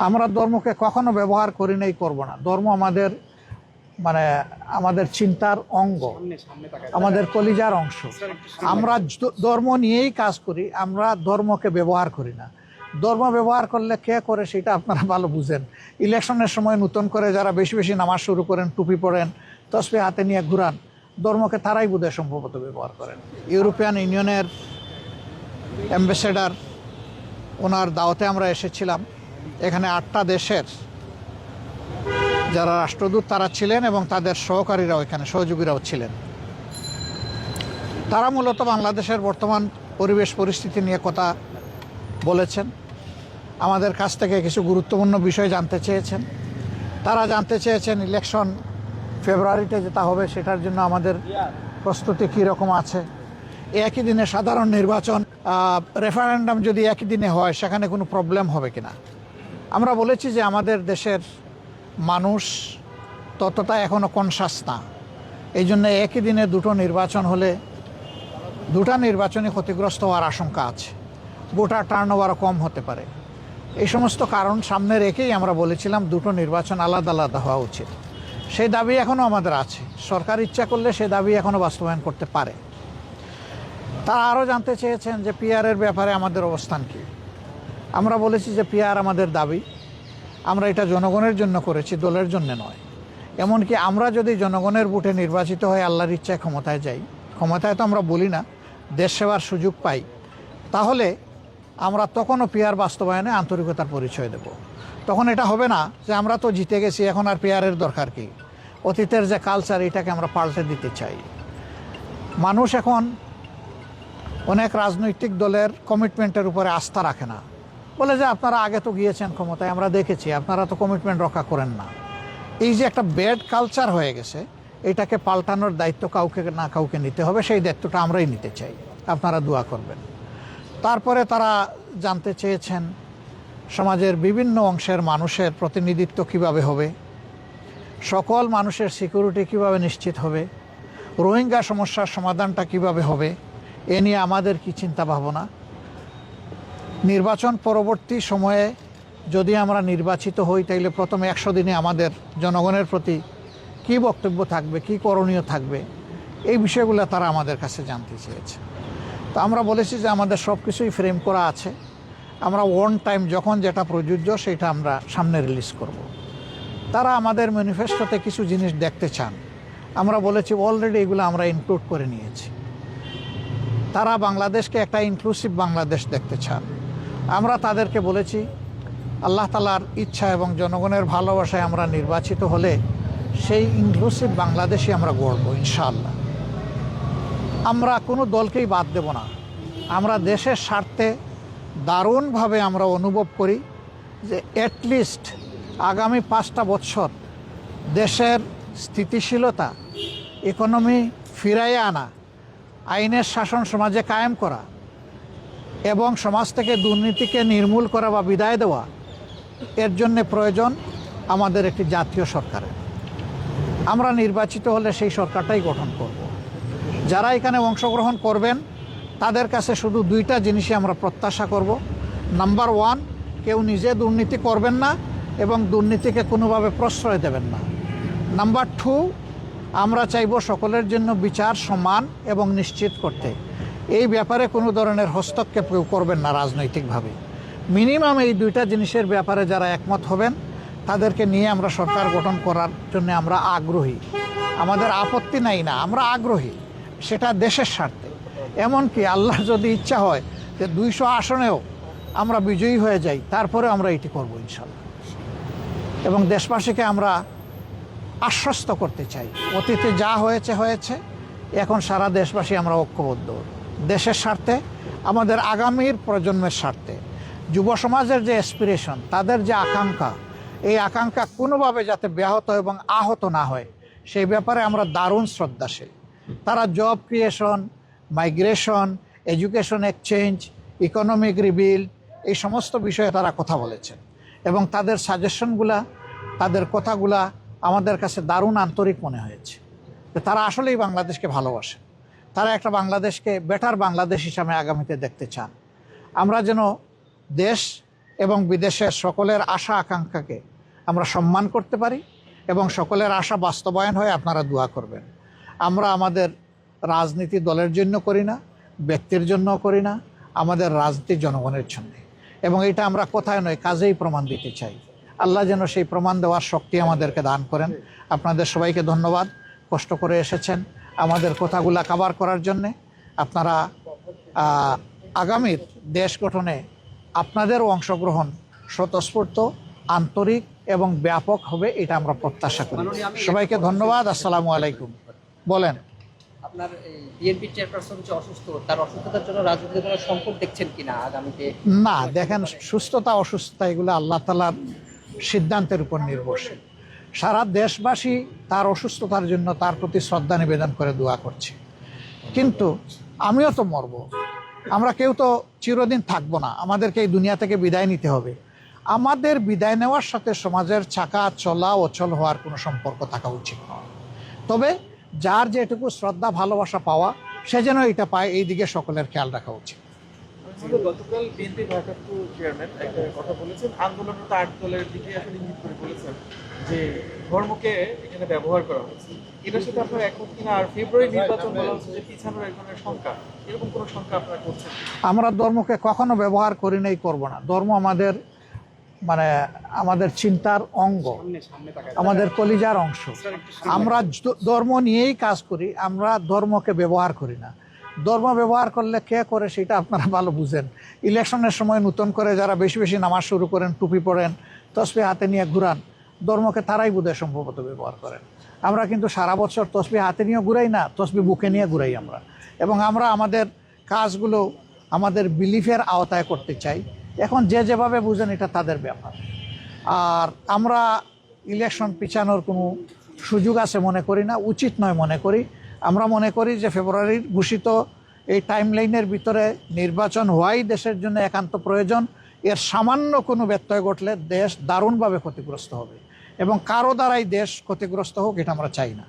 আমরা ধর্মকে কখনো ব্যবহার করি নাই, করব না। ধর্ম আমাদের আমাদের চিন্তার অঙ্গ, আমাদের কলিজার অংশ। আমরা ধর্ম নিয়েই কাজ করি, আমরা ধর্মকে ব্যবহার করি না। ধর্ম ব্যবহার করলে কে করে সেটা আপনারা ভালো বুঝেন। ইলেকশনের সময় নতুন করে যারা বেশি বেশি নামাজ শুরু করেন, টুপি পরেন, তসবিহ হাতে নিয়ে ঘুরান, ধর্মকে তারাই বোধহয় সম্ভবত ব্যবহার করেন। ইউরোপিয়ান ইউনিয়নের অ্যাম্বাসেডার, ওনার দাওয়াতে আমরা এসেছিলাম। এখানে 8টা দেশের যারা রাষ্ট্রদূত তারা ছিলেন এবং তাদের সহকারীরাও, এখানে সহযোগীরাও ছিলেন। তারা মূলত বাংলাদেশের বর্তমান পরিবেশ পরিস্থিতি নিয়ে কথা বলেছেন, আমাদের কাছ থেকে কিছু গুরুত্বপূর্ণ বিষয় জানতে চেয়েছেন। তারা জানতে চেয়েছেন ইলেকশন ফেব্রুয়ারিতে যেটা হবে সেটার জন্য আমাদের প্রস্তুতি কী রকম আছে। একই দিনে সাধারণ নির্বাচন, রেফারেন্ডাম যদি একই দিনে হয় সেখানে কোনো প্রবলেম হবে কিনা। আমরা বলেছি যে আমাদের দেশের মানুষ ততটা এখনও কনসাস না, এই জন্য একই দিনে দুটো নির্বাচন হলে দুটা নির্বাচনই ক্ষতিগ্রস্ত হওয়ার আশঙ্কা আছে, ভোটার টার্নওভারও কম হতে পারে। এই সমস্ত কারণ সামনে রেখেই আমরা বলেছিলাম দুটো নির্বাচন আলাদা আলাদা হওয়া উচিত। সেই দাবি এখনও আমাদের আছে, সরকার ইচ্ছা করলে সেই দাবি এখনও বাস্তবায়ন করতে পারে। তারা আরও জানতে চেয়েছেন যে পিআরের ব্যাপারে আমাদের অবস্থান কী। আমরা বলেছি যে পিআর আমাদের দাবি, আমরা এটা জনগণের জন্য করেছি, দলের জন্য নয়। এমনকি আমরা যদি জনগণের ভোটে নির্বাচিত হয়ে আল্লাহর ইচ্ছায় ক্ষমতায় যাই, ক্ষমতায় তো আমরা বলি না, দেশ সেবার সুযোগ পাই, তাহলে আমরা তখনও পিআর বাস্তবায়নে আন্তরিকতার পরিচয় দেব। তখন এটা হবে না যে আমরা তো জিতে গেছি, এখন আর পিআরের দরকার কি। অতীতের যে কালচার, এটাকে আমরা পাল্টে দিতে চাই। মানুষ এখন অনেক রাজনৈতিক দলের কমিটমেন্টের উপরে আস্থা রাখে না, বলে যে আপনারা আগে তো গিয়েছেন ক্ষমতায়, আমরা দেখেছি আপনারা তো কমিটমেন্ট রক্ষা করেন না। এই যে একটা ব্যাড কালচার হয়ে গেছে, এটাকে পাল্টানোর দায়িত্ব কাউকে না কাউকে নিতে হবে, সেই দায়িত্বটা আমরাই নিতে চাই, আপনারা দোয়া করবেন। তারপরে তারা জানতে চেয়েছেন সমাজের বিভিন্ন অংশের মানুষের প্রতিনিধিত্ব কিভাবে হবে, সকল মানুষের সিকিউরিটি কিভাবে নিশ্চিত হবে, রোহিঙ্গা সমস্যার সমাধানটা কিভাবে হবে, এ নিয়ে আমাদের কি চিন্তা ভাবনা। নির্বাচন পরবর্তী সময়ে যদি আমরা নির্বাচিত হই, তাইলে প্রথম 100 দিনে আমাদের জনগণের প্রতি কি বক্তব্য থাকবে, কি করণীয় থাকবে, এই বিষয়গুলো তারা আমাদের কাছে জানতে চেয়েছে। তো আমরা বলেছি যে আমাদের সব কিছুই ফ্রেম করা আছে, আমরা ওয়ান টাইম যখন যেটা প্রযোজ্য সেটা আমরা সামনে রিলিজ করব। তারা আমাদের ম্যানিফেস্টোতে কিছু জিনিস দেখতে চান, আমরা বলেছি অলরেডি এগুলো আমরা ইনক্লুড করে নিয়েছি। তারা বাংলাদেশকে একটা ইনক্লুসিভ বাংলাদেশ দেখতে চান। আমরা তাদেরকে বলেছি আল্লাহ তাআলার ইচ্ছা এবং জনগণের ভালোবাসায় আমরা নির্বাচিত হলে সেই ইনক্লুসিভ বাংলাদেশই আমরা গড়ব ইনশাআল্লাহ। আমরা কোনো দলকেই বাদ দেব না। আমরা দেশের স্বার্থে দারুণভাবে আমরা অনুভব করি যে অ্যাটলিস্ট আগামী 5টা বছর দেশের স্থিতিশীলতা, ইকোনমি ফিরাইয়ে আনা, আইনের শাসন সমাজে কায়েম করা এবং সমাজ থেকে দুর্নীতিকে নির্মূল করা বা বিদায় দেওয়া, এর জন্যে প্রয়োজন আমাদের একটি জাতীয় সরকারের। আমরা নির্বাচিত হলে সেই সরকারটাই গঠন করব। যারা এখানে অংশগ্রহণ করবেন তাদের কাছে শুধু 2টা জিনিসই আমরা প্রত্যাশা করব। নাম্বার 1, কেউ নিজে দুর্নীতি করবেন না এবং দুর্নীতিকে কোনোভাবে প্রশ্রয় দেবেন না। নাম্বার 2, আমরা চাইব সকলের জন্য বিচার সমান এবং নিশ্চিত করতে। এই ব্যাপারে কোনো ধরনের হস্তক্ষেপ কেউ করবেন না রাজনৈতিকভাবে। মিনিমাম এই 2টা জিনিসের ব্যাপারে যারা একমত হবেন তাদেরকে নিয়ে আমরা সরকার গঠন করার জন্য আমরা আগ্রহী। আমাদের আপত্তি নাই না, আমরা আগ্রহী, সেটা দেশের স্বার্থে। এমনকি আল্লাহর যদি ইচ্ছা হয় যে 200 আসনেও আমরা বিজয়ী হয়ে যাই, তারপরে আমরা এটি করব ইনশাল্লাহ। এবং দেশবাসীকে আমরা আশ্বস্ত করতে চাই, অতীতে যা হয়েছে হয়েছে, এখন সারা দেশবাসী আমরা ঐক্যবদ্ধ দেশের স্বার্থে, আমাদের আগামীর প্রজন্মের স্বার্থে। যুব সমাজের যে অ্যাসপিরেশন, তাদের যে আকাঙ্ক্ষা, এই আকাঙ্ক্ষা কোনোভাবে যাতে ব্যাহত এবং আহত না হয় সেই ব্যাপারে আমরা দারুণ শ্রদ্ধাশীল। তারা job creation, migration, education exchange, economic rebuild, এই সমস্ত বিষয়ে তারা কথা বলেছেন এবং তাদের সাজেশনগুলা, তাদের কথাগুলা আমাদের কাছে দারুণ আন্তরিক মনে হয়েছে। তারা আসলেই বাংলাদেশকে ভালোবাসে, তারা একটা বাংলাদেশকে বেটার বাংলাদেশ হিসাবে আগামীতে দেখতে চান। আমরা যেন দেশ এবং বিদেশের সকলের আশা আকাঙ্ক্ষাকে আমরা সম্মান করতে পারি এবং সকলের আশা বাস্তবায়ন হয় আপনারা দোয়া করবেন। আমরা আমাদের রাজনীতি দলের জন্য করি না, ব্যক্তির জন্য করি না, আমাদের রাজনীতি জনগণের জন্য, এবং এটা আমরা কোথায় নয় কাজেই প্রমাণ দিতে চাই। আল্লাহ যেন সেই প্রমাণ দেওয়ার শক্তি আমাদেরকে দান করেন। আপনাদের সবাইকে ধন্যবাদ, কষ্ট করে এসেছেন আমাদের কথাগুলা কভার করার জন্যে। আপনারা আগামীর দেশ গঠনে আপনাদেরও অংশগ্রহণ স্বতঃস্ফূর্ত, আন্তরিক এবং ব্যাপক হবে, এটা আমরা প্রত্যাশা করি। সবাইকে ধন্যবাদ। আসসালামু আলাইকুম। বলেন। আপনার বিএনপি চেয়ারপারসন যে অসুস্থ, তার অসুস্থতার জন্য রাজনৈতিক কোনো সংকট দেখছেন কিনা আগামীতে? না, দেখেন, সুস্থতা অসুস্থতা এগুলো আল্লাহ তাআলার সিদ্ধান্তের উপর নির্ভরশীল। সারা দেশবাসী তার অসুস্থতার জন্য তার প্রতি শ্রদ্ধা নিবেদন করে দোয়া করছে, কিন্তু আমিও তো মরব, আমরা কেউ তো চিরদিন থাকবো না, আমাদেরকে এই দুনিয়া থেকে বিদায় নিতে হবে। আমাদের বিদায় নেওয়ার সাথে সমাজের চাকা চলা অচল হওয়ার কোনো সম্পর্ক থাকা উচিত নয়। তবে যার যেটুকু শ্রদ্ধা ভালোবাসা পাওয়া, সে যেন এটা পায়, এই দিকে সকলের খেয়াল রাখা উচিত। গতকাল বিএনপি ভারপ্রাপ্ত চেয়ারম্যান একটা কথা বলেছেন, আন্দোলনরত 8 দলের দিকে আসলে ইঙ্গিত করে বলেছেন যে ধর্মকে এখানে ব্যবহার করা হচ্ছে। এটার সাথে আপনার একমত কিনা? আর ফেব্রুয়ারি নির্বাচন বলা হচ্ছে যে পিছানোর এক ধরনের শঙ্কা, এরকম কোনো শঙ্কা আপনারা করছেন? আমরা ধর্মকে কখনো ব্যবহার করি নাই, করব না। ধর্ম আমাদের আমাদের চিন্তার অঙ্গ, আমাদের কলিজার অংশ। আমরা ধর্ম নিয়েই কাজ করি, আমরা ধর্মকে ব্যবহার করি না। ধর্ম ব্যবহার করলে কে করে সেটা আপনারা ভালো বুঝেন। ইলেকশনের সময় নতুন করে যারা বেশি বেশি নামাজ শুরু করেন, টুপি পরেন, তসবিহ হাতে নিয়ে ঘুরান, ধর্মকে তারাই বোধহয় সম্ভবত ব্যবহার করেন। আমরা কিন্তু সারা বছর তসবিহ হাতে নিয়ে ঘুরাই না, তসবিহ বুকে নিয়ে ঘুরাই আমরা। এবং আমরা আমাদের কাজগুলো আমাদের বিলিফের আওতায় করতে চাই। এখন যে যেভাবে বুঝেন এটা তাদের ব্যাপার। আর আমরা ইলেকশন পিছানোর কোনো সুযোগ আছে মনে করি না, উচিত নয় মনে করি। আমরা মনে করি যে ফেব্রুয়ারির ঘোষিত এই টাইমলাইনের ভিতরে নির্বাচন হওয়াই দেশের জন্য একান্ত প্রয়োজন। এর সামান্য কোনো ব্যত্যয় ঘটলে দেশ দারুণভাবে ক্ষতিগ্রস্ত হবে, এবং কারো দ্বারাই দেশ ক্ষতিগ্রস্ত হোক এটা আমরা চাই না।